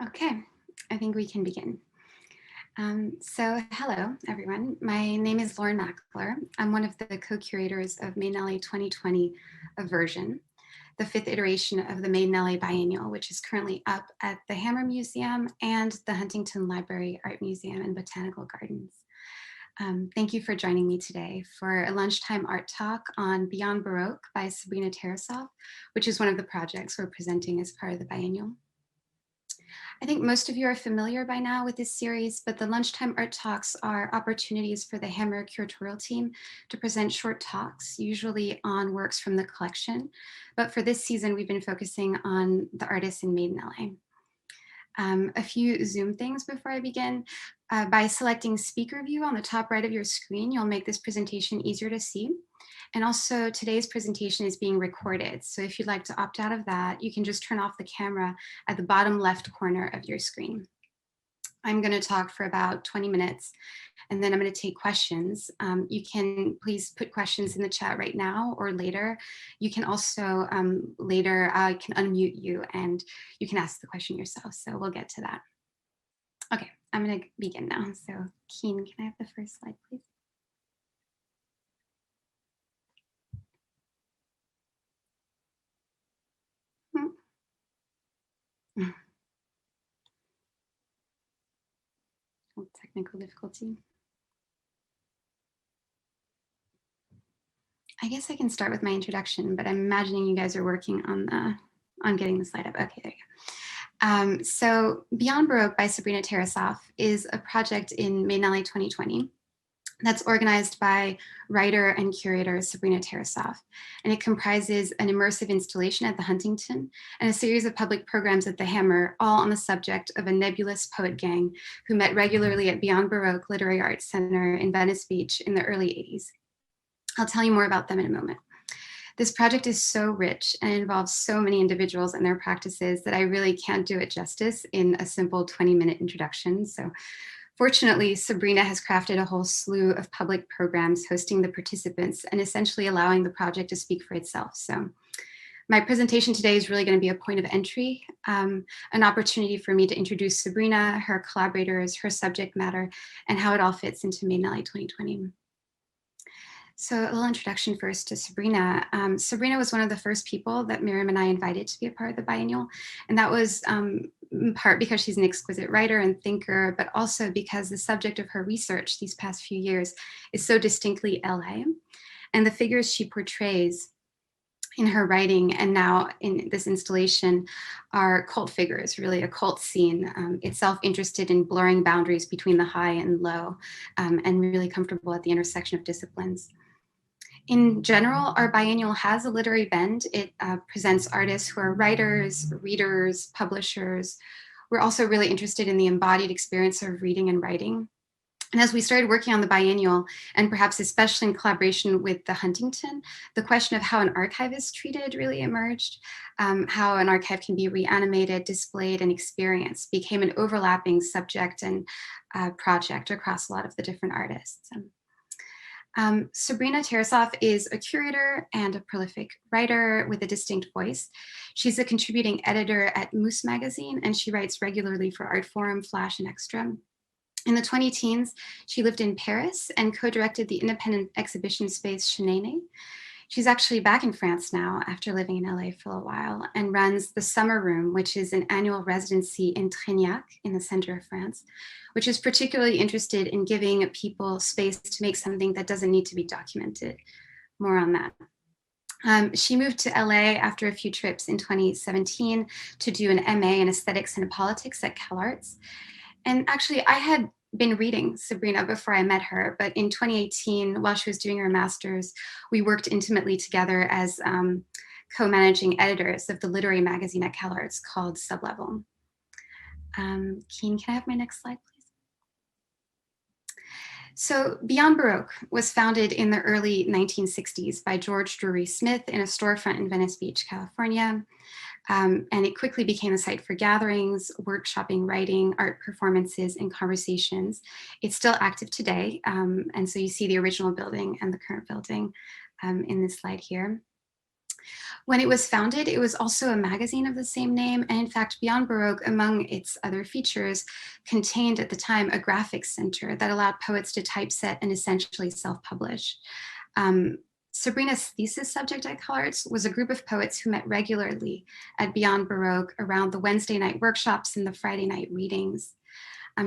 Okay, I think we can begin. Hello, everyone. My name is Lauren Mackler. I'm one of the co-curators of Maiden 2020 Version, the fifth iteration of the Maiden Biennial, which is currently up at the Hammer Museum and the Huntington Library Art Museum and Botanical Gardens. Thank you for joining me today for a lunchtime art talk on Beyond Baroque by Sabrina Tarasoff, which is one of the projects we're presenting as part of the biennial. I think most of you are familiar by now with this series, but the lunchtime art talks are opportunities for the Hammer curatorial team to present short talks, usually on works from the collection. But for this season, we've been focusing on the artists in Maiden LA. A few Zoom things before I begin. By selecting speaker view on the top right of your screen, you'll make this presentation easier to see. And also today's presentation is being recorded. So if you'd like to opt out of that, you can just turn off the camera at the bottom left corner of your screen. I'm going to talk for about 20 minutes, and then I'm going to take questions. You can please put questions in the chat right now or later. You can also later, I can unmute you and you can ask the question yourself. So we'll get to that. Okay, I'm going to begin now. So Keen, can I have the first slide, please? Oh, technical difficulty. I guess I can start with my introduction, but I'm imagining you guys are working on getting the slide up. Okay, there you go. So Beyond Baroque by Sabrina Tarasoff is a project in Maiden 2020 that's organized by writer and curator Sabrina Tarasoff. And it comprises an immersive installation at the Huntington and a series of public programs at the Hammer, all on the subject of a nebulous poet gang who met regularly at Beyond Baroque Literary Arts Center in Venice Beach in the early 80s. I'll tell you more about them in a moment. This project is so rich and involves so many individuals and their practices that I really can't do it justice in a simple 20-minute introduction. So fortunately, Sabrina has crafted a whole slew of public programs hosting the participants and essentially allowing the project to speak for itself. So my presentation today is really going to be a point of entry, an opportunity for me to introduce Sabrina, her collaborators, her subject matter, and how it all fits into Maiden 2020. So a little introduction first to Sabrina. Sabrina was one of the first people that Miriam and I invited to be a part of the biennial. And that was in part because she's an exquisite writer and thinker, but also because the subject of her research these past few years is so distinctly LA. And the figures she portrays in her writing and now in this installation are cult figures, really a cult scene, itself interested in blurring boundaries between the high and low, and really comfortable at the intersection of disciplines. In general, our biennial has a literary bend. It presents artists who are writers, readers, publishers. We're also really interested in the embodied experience of reading and writing. And as we started working on the biennial, and perhaps especially in collaboration with the Huntington, the question of how an archive is treated really emerged. How an archive can be reanimated, displayed, and experienced became an overlapping subject and project across a lot of the different artists. Sabrina Tarasoff is a curator and a prolific writer with a distinct voice. She's a contributing editor at Moose magazine, and she writes regularly for Artforum, Flash, and Extra. In the 20-teens, she lived in Paris and co-directed the independent exhibition space Chenene. She's actually back in France now after living in LA for a while and runs the Summer Room, which is an annual residency in Trignac in the center of France, which is particularly interested in giving people space to make something that doesn't need to be documented. More on that. She moved to LA after a few trips in 2017 to do an MA in aesthetics and politics at CalArts. And actually, I had been reading Sabrina before I met her, but in 2018, while she was doing her master's, we worked intimately together as co-managing editors of the literary magazine at CalArts called Sublevel. Keen, can I have my next slide, please? So Beyond Baroque was founded in the early 1960s by George Drury Smith in a storefront in Venice Beach, California. And it quickly became a site for gatherings, workshopping, writing, art performances, and conversations. It's still active today. And so you see the original building and the current building in this slide here. When it was founded, it was also a magazine of the same name. And in fact, Beyond Baroque, among its other features, contained at the time a graphics center that allowed poets to typeset and essentially self-publish. Sabrina's thesis subject at ColArts was a group of poets who met regularly at Beyond Baroque around the Wednesday night workshops and the Friday night readings.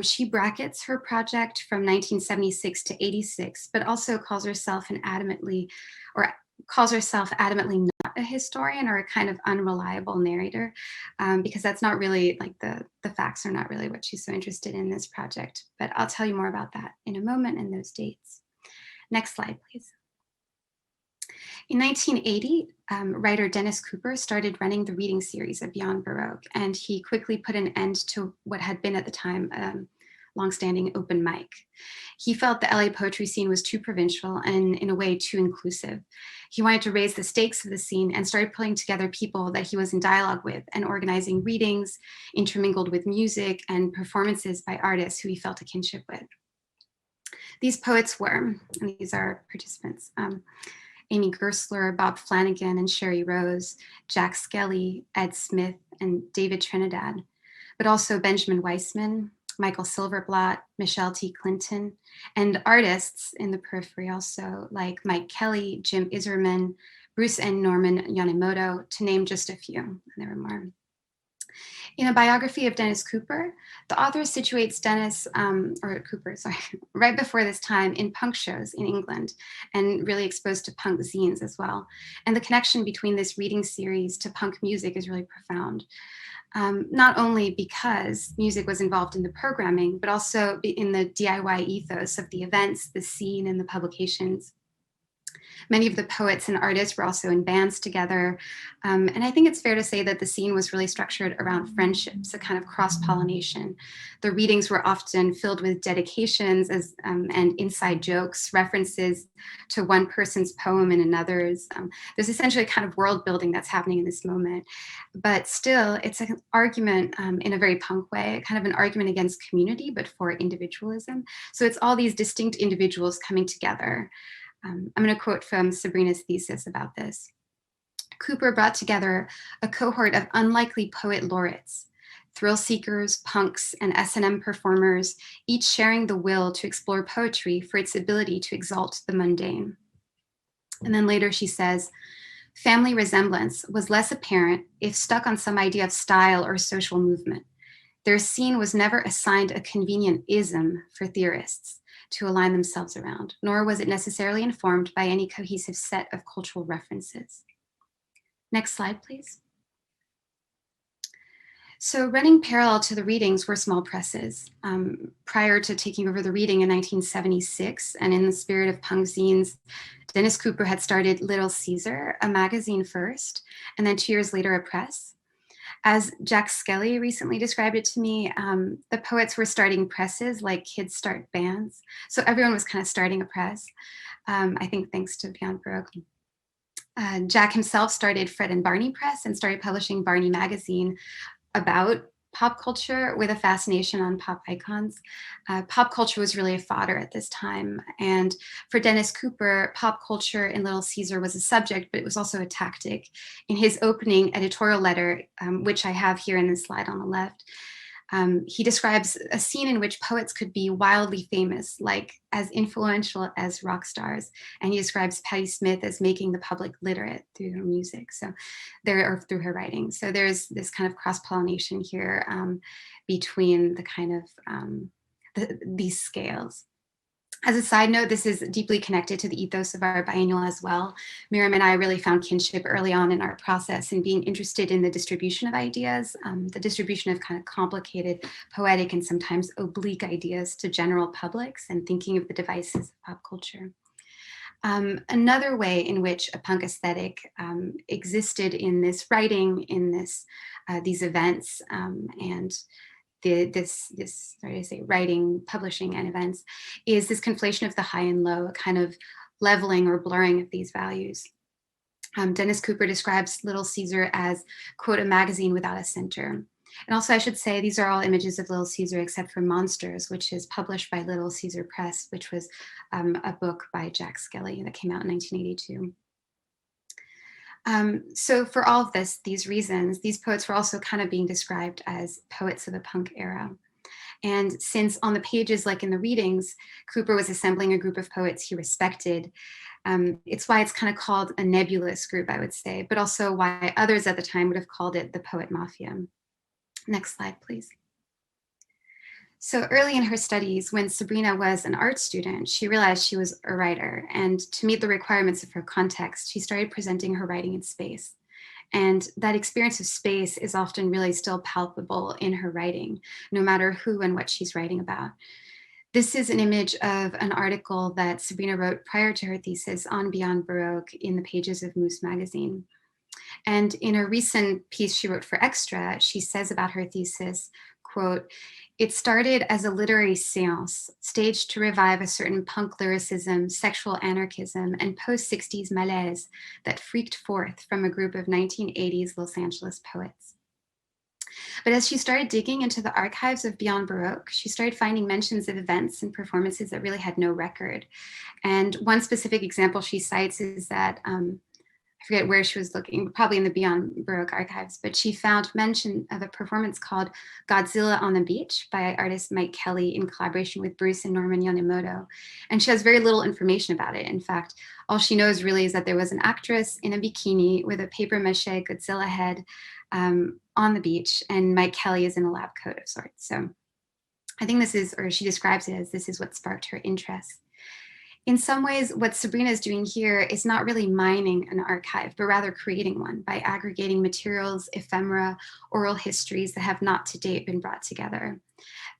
She brackets her project from 1976 to 86, but also calls herself adamantly not a historian or a kind of unreliable narrator, because that's not really like the facts are not really what she's so interested in this project. But I'll tell you more about that in a moment and those dates. Next slide, please. In 1980, writer Dennis Cooper started running the reading series of Beyond Baroque, and he quickly put an end to what had been at the time longstanding open mic. He felt the LA poetry scene was too provincial and in a way too inclusive. He wanted to raise the stakes of the scene and started pulling together people that he was in dialogue with and organizing readings intermingled with music and performances by artists who he felt a kinship with. These poets were, and these are participants, Amygerstler, Bob Flanagan, and Sherry Rose, Jack Skelley, Ed Smith, and David Trinidad, but also Benjamin Weissman, Michael Silverblatt, Michelle T. Clinton, and artists in the periphery also like Mike Kelly, Jim Iserman, Bruce N. Norman Yonemoto, to name just a few, and there were more. In a biography of Dennis Cooper, the author situates Cooper, right before this time in punk shows in England and really exposed to punk zines as well. And the connection between this reading series to punk music is really profound. Not only because music was involved in the programming, but also in the DIY ethos of the events, the scene, and the publications. Many of the poets and artists were also in bands together. And I think it's fair to say that the scene was really structured around friendships, a kind of cross-pollination. The readings were often filled with dedications and inside jokes, references to one person's poem and another's. There's essentially a kind of world building that's happening in this moment. But still, it's an argument in a very punk way, kind of an argument against community, but for individualism. So it's all these distinct individuals coming together. I'm going to quote from Sabrina's thesis about this. Cooper brought together a cohort of unlikely poet laureates, thrill seekers, punks, and S&M performers, each sharing the will to explore poetry for its ability to exalt the mundane. And then later she says, family resemblance was less apparent if stuck on some idea of style or social movement. Their scene was never assigned a convenient ism for theorists to align themselves around, nor was it necessarily informed by any cohesive set of cultural references. Next slide, please. So running parallel to the readings were small presses. Prior to taking over the reading in 1976, and in the spirit of punk zines, Dennis Cooper had started Little Caesar, a magazine first, and then 2 years later, a press. As Jack Skelley recently described it to me, the poets were starting presses like kids start bands. So everyone was kind of starting a press, I think thanks to Beyond Baroque. Jack himself started Fred and Barney Press and started publishing Barney Magazine about pop culture with a fascination on pop icons. Pop culture was really a fodder at this time. And for Dennis Cooper, pop culture in Little Caesar was a subject, but it was also a tactic. In his opening editorial letter, which I have here in this slide on the left, he describes a scene in which poets could be wildly famous, like as influential as rock stars. And he describes Patti Smith as making the public literate through her music, or through her writing. So there's this kind of cross-pollination here between the kind of these scales. As a side note, this is deeply connected to the ethos of our biennial as well. Miriam and I really found kinship early on in our process in being interested in the distribution of ideas, the distribution of kind of complicated, poetic, and sometimes oblique ideas to general publics, and thinking of the devices of pop culture. Another way in which a punk aesthetic existed in this writing, in these events, and writing, publishing, and events, is this conflation of the high and low, a kind of leveling or blurring of these values. Dennis Cooper describes Little Caesar as, quote, a magazine without a center. And also I should say, these are all images of Little Caesar except for Monsters, which is published by Little Caesar Press, which was a book by Jack Skelley that came out in 1982. So for all of these reasons, these poets were also kind of being described as poets of the punk era. And since on the pages, like in the readings, Cooper was assembling a group of poets he respected, it's why it's kind of called a nebulous group, I would say, but also why others at the time would have called it the poet mafia. Next slide, please. So early in her studies, when Sabrina was an art student, she realized she was a writer. And to meet the requirements of her context, she started presenting her writing in space. And that experience of space is often really still palpable in her writing, no matter who and what she's writing about. This is an image of an article that Sabrina wrote prior to her thesis on Beyond Baroque in the pages of Moose magazine. And in a recent piece she wrote for Extra, she says about her thesis, quote, "It started as a literary seance, staged to revive a certain punk lyricism, sexual anarchism, and post-60s malaise that freaked forth from a group of 1980s Los Angeles poets." But as she started digging into the archives of Beyond Baroque, she started finding mentions of events and performances that really had no record. And one specific example she cites is that I forget where she was looking, probably in the Beyond Baroque archives, but she found mention of a performance called Godzilla on the Beach by artist Mike Kelly in collaboration with Bruce and Norman Yonemoto. And she has very little information about it. In fact, all she knows really is that there was an actress in a bikini with a paper mache Godzilla head on the beach, and Mike Kelly is in a lab coat of sorts. So I think this is, or she describes it as, this is what sparked her interest. In some ways, what Sabrina is doing here is not really mining an archive, but rather creating one by aggregating materials, ephemera, oral histories that have not to date been brought together.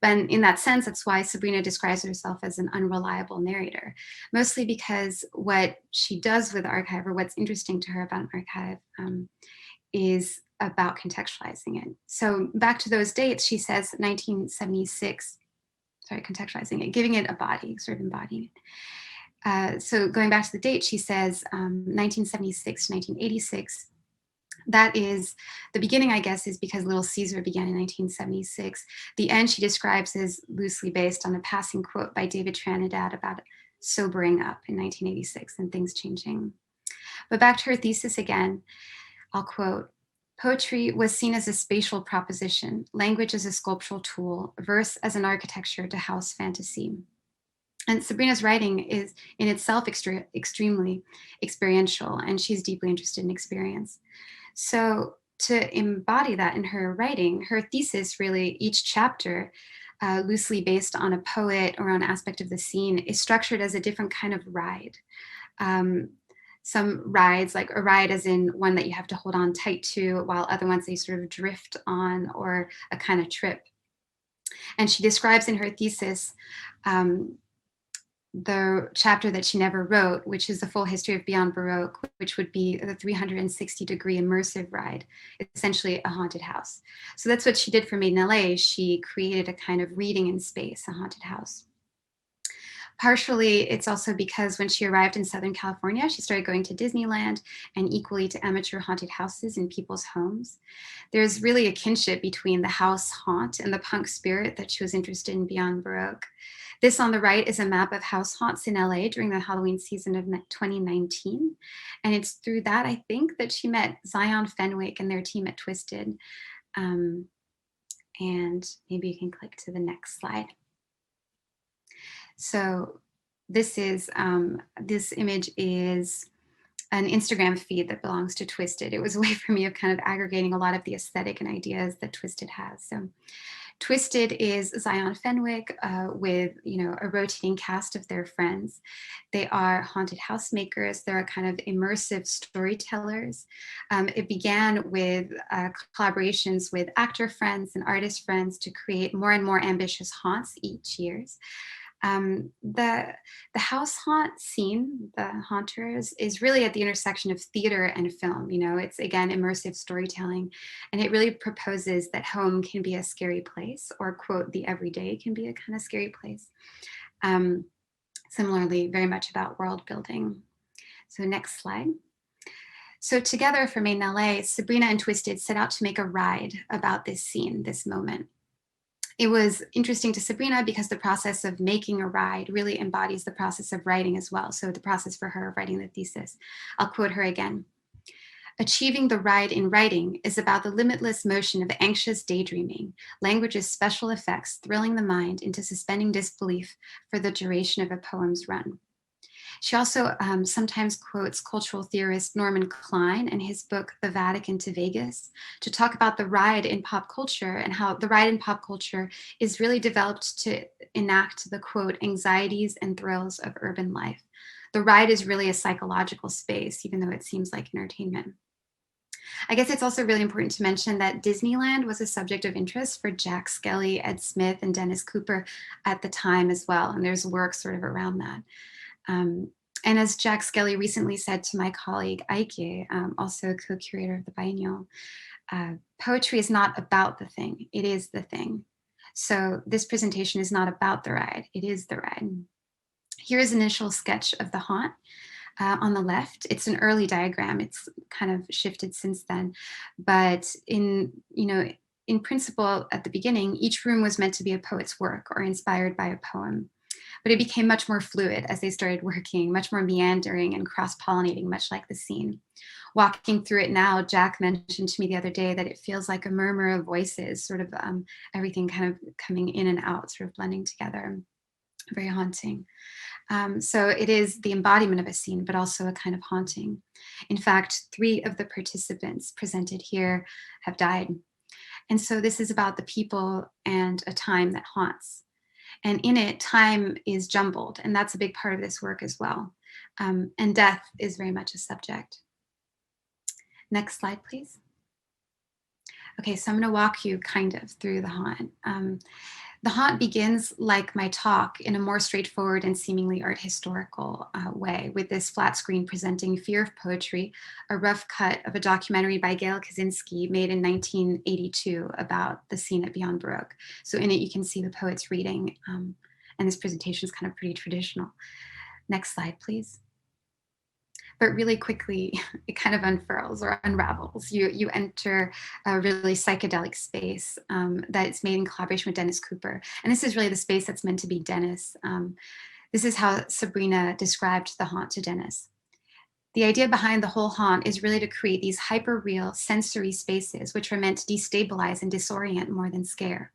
But in that sense, that's why Sabrina describes herself as an unreliable narrator, mostly because what she does with the archive, or what's interesting to her about an archive, is about contextualizing it. So back to those dates, she says 1976, sorry, contextualizing it, giving it a body, sort of embodying it. So going back to the date, she says 1976 to 1986. That is, the beginning, I guess, is because Little Caesar began in 1976. The end she describes as loosely based on a passing quote by David Trinidad about sobering up in 1986 and things changing. But back to her thesis again, I'll quote, "Poetry was seen as a spatial proposition, language as a sculptural tool, verse as an architecture to house fantasy." And Sabrina's writing is in itself extremely experiential, and she's deeply interested in experience. So to embody that in her writing, her thesis really, each chapter, loosely based on a poet or an aspect of the scene, is structured as a different kind of ride. Some rides, like a ride as in one that you have to hold on tight to, while other ones they sort of drift on, or a kind of trip. And she describes in her thesis the chapter that she never wrote, which is the full history of Beyond Baroque, which would be the 360-degree immersive ride, essentially a haunted house. So that's what she did for Made in LA. She created a kind of reading in space, a haunted house. Partially, it's also because when she arrived in Southern California, she started going to Disneyland and equally to amateur haunted houses in people's homes. There's really a kinship between the house haunt and the punk spirit that she was interested in Beyond Baroque. This on the right is a map of house haunts in LA during the Halloween season of 2019. And it's through that, I think, that she met Zion Fenwick and their team at Twisted. And maybe you can click to the next slide. So this is, this image is an Instagram feed that belongs to Twisted. It was a way for me of kind of aggregating a lot of the aesthetic and ideas that Twisted has. So Twisted is Zion Fenwick with, a rotating cast of their friends. They are haunted house makers. They're a kind of immersive storytellers. It began with collaborations with actor friends and artist friends to create more and more ambitious haunts each year. The house haunt scene, the haunters, is really at the intersection of theater and film. It's, again, immersive storytelling, and it really proposes that home can be a scary place, or, quote, the everyday can be a kind of scary place. Similarly, very much about world building. So next slide. So together for Made in LA, Sabrina and Twisted set out to make a ride about this scene, this moment. It was interesting to Sabrina because the process of making a ride really embodies the process of writing as well. So the process for her of writing the thesis. I'll quote her again. Achieving the ride in writing is about the limitless motion of anxious daydreaming, language's special effects thrilling the mind into suspending disbelief for the duration of a poem's run. She also sometimes quotes cultural theorist Norman Klein and his book, The Vatican to Vegas, to talk about the ride in pop culture and how the ride in pop culture is really developed to enact the quote, anxieties and thrills of urban life. The ride is really a psychological space, even though it seems like entertainment. I guess it's also really important to mention that Disneyland was a subject of interest for Jack Skelley, Ed Smith, and Dennis Cooper at the time as well. And there's work sort of around that. And as Jack Skelly recently said to my colleague Eike, also co-curator of the biennial, poetry is not about the thing, it is the thing. So this presentation is not about the ride, it is the ride. Here's an initial sketch of the haunt. On the left, it's an early diagram. It's kind of shifted since then, but in principle, at the beginning, each room was meant to be a poet's work or inspired by a poem. But it became much more fluid as they started working, much more meandering and cross-pollinating, much like the scene. Walking through it now, Jack mentioned to me the other day that it feels like a murmur of voices, sort of everything kind of coming in and out, sort of blending together. Very haunting. So it is the embodiment of a scene, but also a kind of haunting. In fact, 3 of the participants presented here have died. And so this is about the people and a time that haunts. And in it, time is jumbled, and that's a big part of this work as well. And death is very much a subject. Next slide, please. Okay, so I'm gonna walk you kind of through the haunt. The haunt begins like my talk in a more straightforward and seemingly art historical way, with this flat screen presenting Fear of Poetry, a rough cut of a documentary by Gail Kaczynski made in 1982 about the scene at Beyond Baroque. So in it, you can see the poets reading, and this presentation is kind of pretty traditional. Next slide, please. But really quickly, it kind of unfurls or unravels. You enter a really psychedelic space that's made in collaboration with Dennis Cooper. And this is really the space that's meant to be Dennis. This is how Sabrina described the haunt to Dennis. The idea behind the whole haunt is really to create these hyper-real sensory spaces, which are meant to destabilize and disorient more than scare.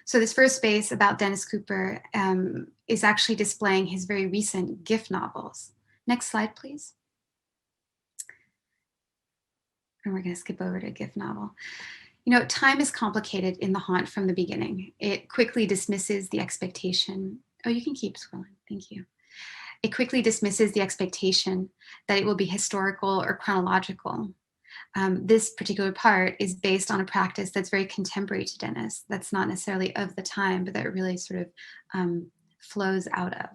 So this first space about Dennis Cooper is actually displaying his very recent GIF novels. Next slide, please. And we're going to skip over to a GIF novel. You know, time is complicated in the haunt from the beginning. It quickly dismisses the expectation. Oh, you can keep scrolling. Thank you. It quickly dismisses the expectation that it will be historical or chronological. This particular part is based on a practice that's very contemporary to Dennis. That's not necessarily of the time, but that really sort of flows out of.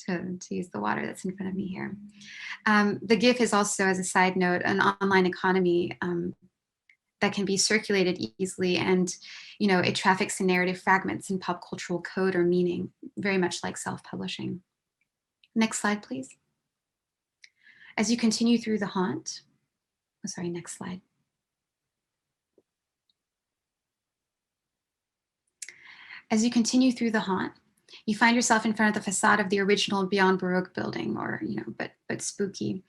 To use the water that's in front of me here. The GIF is also, as a side note, an online economy that can be circulated easily, and it traffics in narrative fragments in pop cultural code or meaning, very much like self-publishing. Next slide, please. As you continue through the haunt, next slide. As you continue through the haunt, you find yourself in front of the facade of the original Beyond Baroque building, or, but spooky,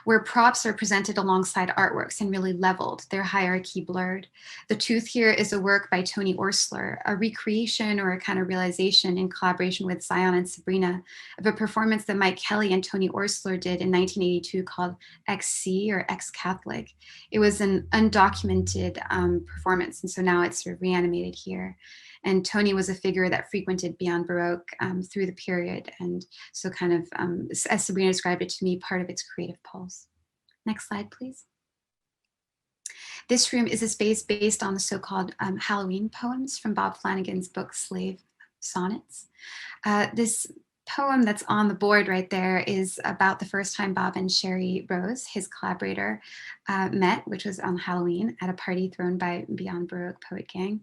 where props are presented alongside artworks and really leveled, their hierarchy blurred. The tooth here is a work by Tony Orsler, a recreation or a kind of realization in collaboration with Zion and Sabrina of a performance that Mike Kelly and Tony Orsler did in 1982 called XC or Ex-Catholic. It was an undocumented performance, and so now it's sort of reanimated here. And Tony was a figure that frequented Beyond Baroque through the period. And so kind of, as Sabrina described it to me, part of its creative pulse. Next slide, please. This room is a space based on the so-called Halloween poems from Bob Flanagan's book, Slave Sonnets. This poem that's on the board right there is about the first time Bob and Sherry Rose, his collaborator, met, which was on Halloween at a party thrown by Beyond Baroque Poet Gang.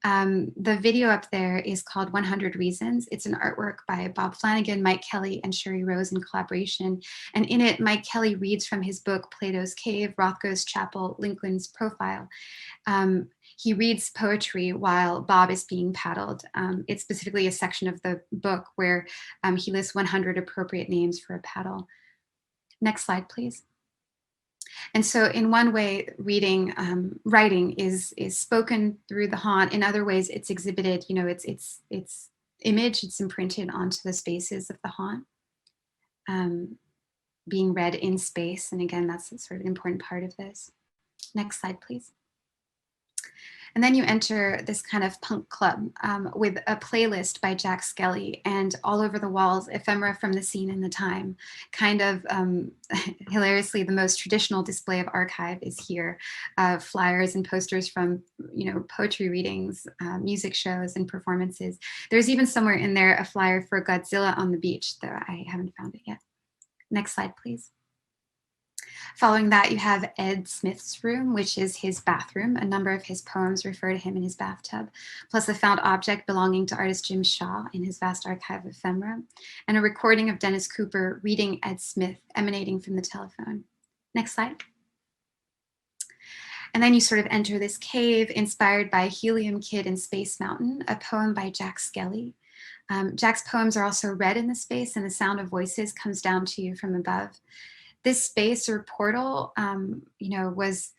The video up there is called 100 Reasons. It's an artwork by Bob Flanagan, Mike Kelly, and Sherry Rose in collaboration. And in it, Mike Kelly reads from his book, Plato's Cave, Rothko's Chapel, Lincoln's Profile. He reads poetry while Bob is being paddled. It's specifically a section of the book where he lists 100 appropriate names for a paddle. Next slide, please. And so in one way, writing is spoken through the haunt. In other ways, it's exhibited, it's image, it's imprinted onto the spaces of the haunt, being read in space. And again, that's sort of an important part of this. Next slide, please. And then you enter this kind of punk club with a playlist by Jack Skelley, and all over the walls, ephemera from the scene and the time. Kind of hilariously, the most traditional display of archive is here. Flyers and posters from, poetry readings, music shows and performances. There's even somewhere in there a flyer for Godzilla on the beach, though I haven't found it yet. Next slide, please. Following that, you have Ed Smith's room, which is his bathroom. A number of his poems refer to him in his bathtub, plus a found object belonging to artist Jim Shaw in his vast archive of ephemera, and a recording of Dennis Cooper reading Ed Smith emanating from the telephone. Next slide. And then you sort of enter this cave inspired by Helium Kid and Space Mountain, a poem by Jack Skelley. Jack's poems are also read in the space, and the sound of voices comes down to you from above. This space or portal, was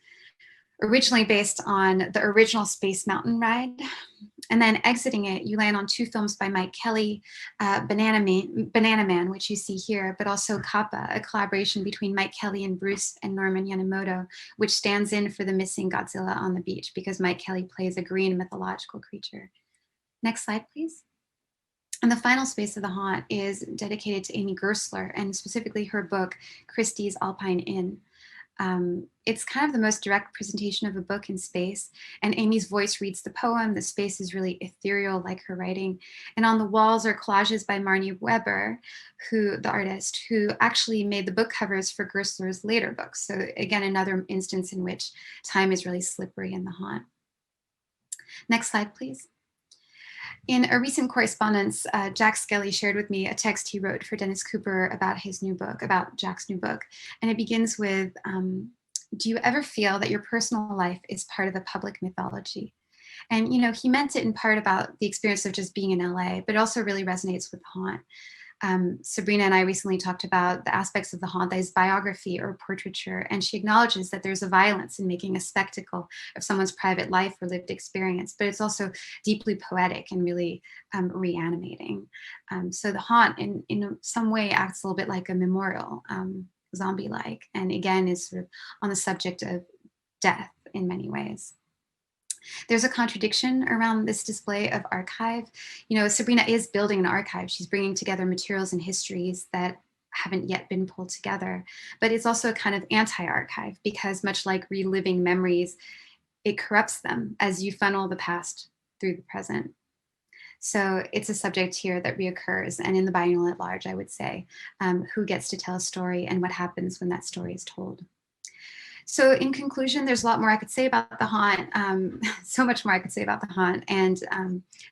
originally based on the original Space Mountain ride. And then exiting it, you land on 2 films by Mike Kelley, Banana Man, which you see here, but also Kappa, a collaboration between Mike Kelley and Bruce and Norman Yamamoto, which stands in for the missing Godzilla on the beach because Mike Kelley plays a green mythological creature. Next slide, please. And the final space of the haunt is dedicated to Amygerstler, and specifically her book, Christie's Alpine Inn. It's kind of the most direct presentation of a book in space, and Amy's voice reads the poem. The space is really ethereal, like her writing. And on the walls are collages by Marnie Weber, the artist, who actually made the book covers for Gerstler's later books. So again, another instance in which time is really slippery in the haunt. Next slide, please. In a recent correspondence, Jack Skelley shared with me a text he wrote for Dennis Cooper about his new book, about Jack's new book. And it begins with, do you ever feel that your personal life is part of the public mythology? And, he meant it in part about the experience of just being in LA, but it also really resonates with the haunt. Sabrina and I recently talked about the aspects of the haunt that is biography or portraiture, and she acknowledges that there's a violence in making a spectacle of someone's private life or lived experience, but it's also deeply poetic and really reanimating. So the haunt in some way acts a little bit like a memorial, zombie-like, and again is sort of on the subject of death in many ways. There's a contradiction around this display of archive. Sabrina is building an archive. She's bringing together materials and histories that haven't yet been pulled together, but it's also a kind of anti-archive because much like reliving memories, it corrupts them as you funnel the past through the present. So it's a subject here that reoccurs, and in the biennial at large, I would say, who gets to tell a story and what happens when that story is told. So in conclusion, there's a lot more I could say about the haunt, so much more I could say about the haunt, and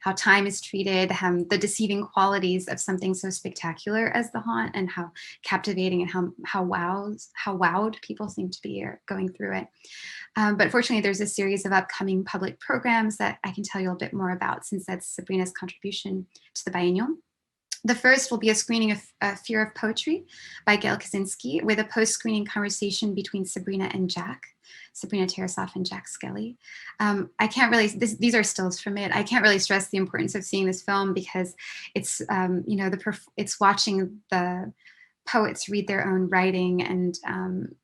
how time is treated, the deceiving qualities of something so spectacular as the haunt, and how captivating and how wowed people seem to be going through it. But fortunately, there's a series of upcoming public programs that I can tell you a bit more about, since that's Sabrina's contribution to the biennial. The first will be a screening of Fear of Poetry by Gail Kaczynski, with a post-screening conversation between Sabrina Tarasoff and Jack Skelley. I can't really, these are stills from it. I can't really stress the importance of seeing this film because it's, it's watching the poets read their own writing, and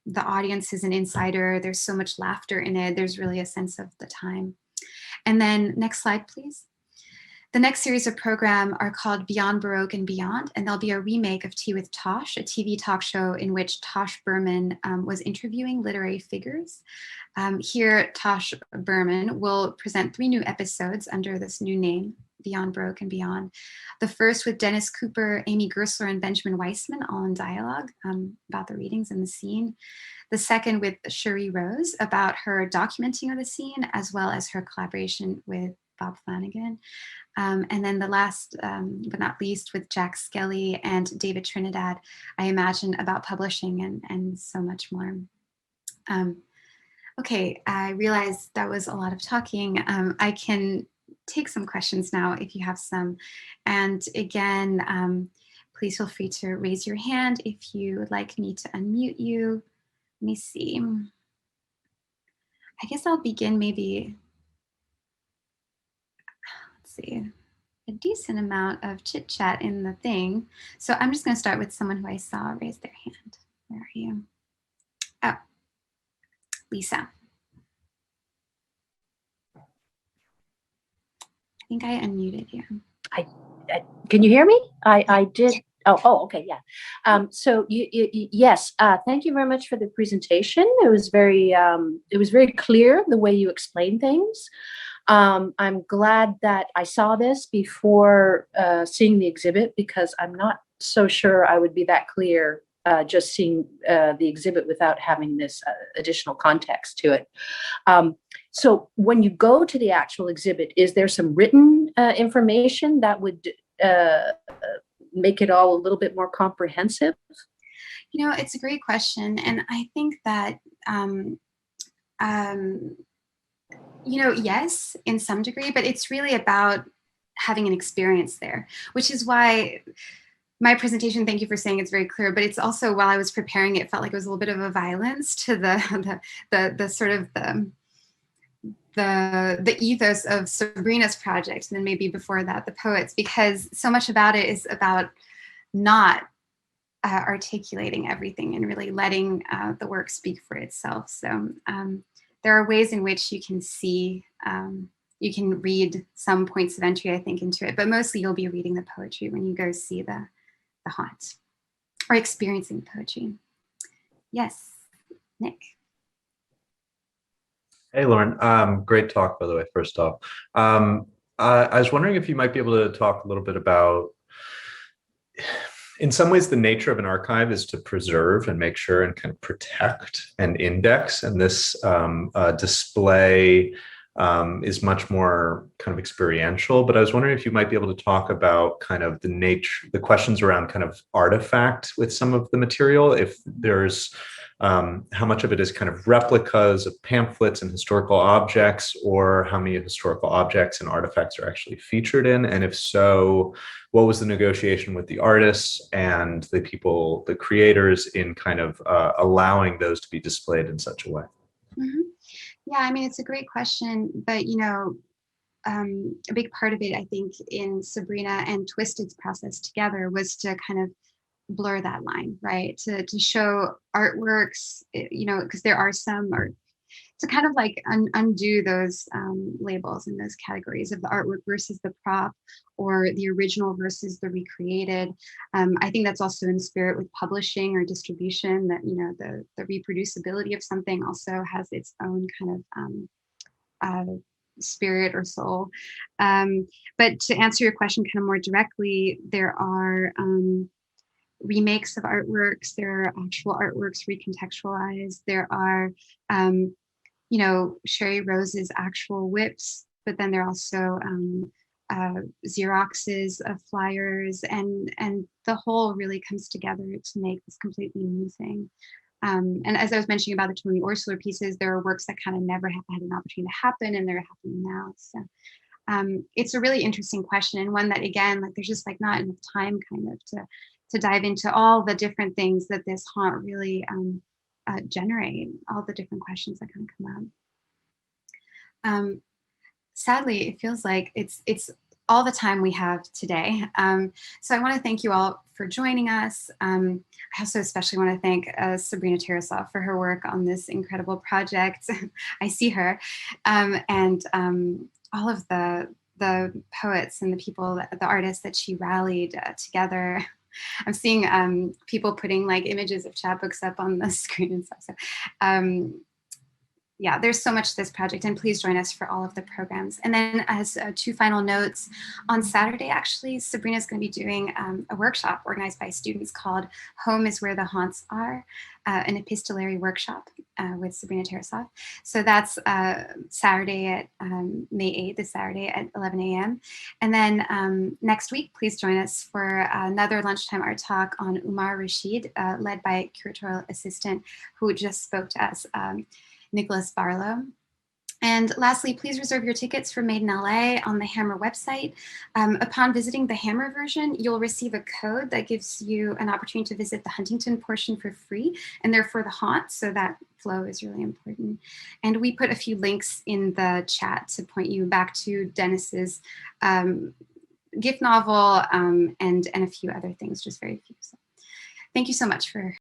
the audience is an insider. There's so much laughter in it. There's really a sense of the time. And then next slide, please. The next series of program are called Beyond Baroque and Beyond, and they'll be a remake of Tea with Tosh, a TV talk show in which Tosh Berman was interviewing literary figures. Here, Tosh Berman will present 3 new episodes under this new name, Beyond Baroque and Beyond. The first with Dennis Cooper, Amygerstler, and Benjamin Weissman, all in dialogue about the readings and the scene. The second with Cherie Rose, about her documenting of the scene, as well as her collaboration with Bob Flanagan. And then the last, but not least, with Jack Skelley and David Trinidad, I imagine, about publishing and so much more. Okay, I realized that was a lot of talking. I can take some questions now if you have some. And again, please feel free to raise your hand if you would like me to unmute you. let me see. I guess I'll begin maybe, let's see, a decent amount of chit chat in the thing. So I'm just going to start with someone who I saw raise their hand. Where are you? Oh, Lisa. I think I unmuted you. Can you hear me? I did. Oh, okay, yeah. So yes, thank you very much for the presentation. It was very clear the way you explained things. I'm glad that I saw this before seeing the exhibit, because I'm not so sure I would be that clear just seeing the exhibit without having this additional context to it. So when you go to the actual exhibit, is there some written information that would make it all a little bit more comprehensive? You know, it's a great question. And I think that, you know, yes, in some degree, but it's really about having an experience there, which is why my presentation, thank you for saying it's very clear, but it's also, while I was preparing, it felt like it was a little bit of a violence to the sort of the ethos of Sabrina's project, and then maybe before that, the poets, because so much about it is about not articulating everything and really letting the work speak for itself. So there are ways in which you can see, you can read some points of entry, I think, into it, but mostly you'll be reading the poetry when you go see the haunt or experiencing poetry. Yes, Nick. Hey, Lauren. Great talk, by the way, first off. I was wondering if you might be able to talk a little bit about, in some ways, the nature of an archive is to preserve and make sure and kind of protect and index. And this display is much more kind of experiential. But I was wondering if you might be able to talk about kind of the nature, the questions around kind of artifact with some of the material, if there's how much of it is kind of replicas of pamphlets and historical objects, or how many historical objects and artifacts are actually featured in, and if so, what was the negotiation with the artists and the people, the creators, in kind of allowing those to be displayed in such a way? Mm-hmm. Yeah, I mean, it's a great question, but you know, a big part of it, I think, in Sabrina and Twisted's process together was to kind of blur that line, right? To show artworks, you know, because there are some, or to kind of like undo those labels and those categories of the artwork versus the prop, or the original versus the recreated. I think that's also in spirit with publishing or distribution, that, you know, the reproducibility of something also has its own kind of spirit or soul. But to answer your question kind of more directly, there are remakes of artworks, there are actual artworks recontextualized, there are, you know, Sherry Rose's actual whips, but then there are also Xeroxes of flyers, and the whole really comes together to make this completely new thing. And as I was mentioning about the Tony Orstler pieces, there are works that kind of never have had an opportunity to happen, and they're happening now. So it's a really interesting question, and one that, again, like, there's just like not enough time kind of to dive into all the different things that this haunt really generate, all the different questions that kind of come up. Sadly, it feels like it's all the time we have today. So I want to thank you all for joining us. I also especially want to thank Sabrina Tarasoff for her work on this incredible project. I see her. And all of the poets and the people, the artists that she rallied together. I'm seeing people putting like images of chapbooks up on the screen and stuff. So yeah, there's so much to this project, and please join us for all of the programs. And then as two final notes, on Saturday, actually, Sabrina's going to be doing a workshop organized by students called Home is Where the Haunts Are, an epistolary workshop with Sabrina Tarasoff. So that's Saturday at May 8th, this Saturday at 11 a.m. And then next week, please join us for another lunchtime art talk on Umar Rashid, led by curatorial assistant who just spoke to us, Nicholas Barlow. And lastly, please reserve your tickets for Made in LA on the Hammer website. Upon visiting the Hammer version, you'll receive a code that gives you an opportunity to visit the Huntington portion for free, and therefore the haunt, so that flow is really important. And we put a few links in the chat to point you back to Dennis's gift novel and a few other things, just very few. So thank you so much for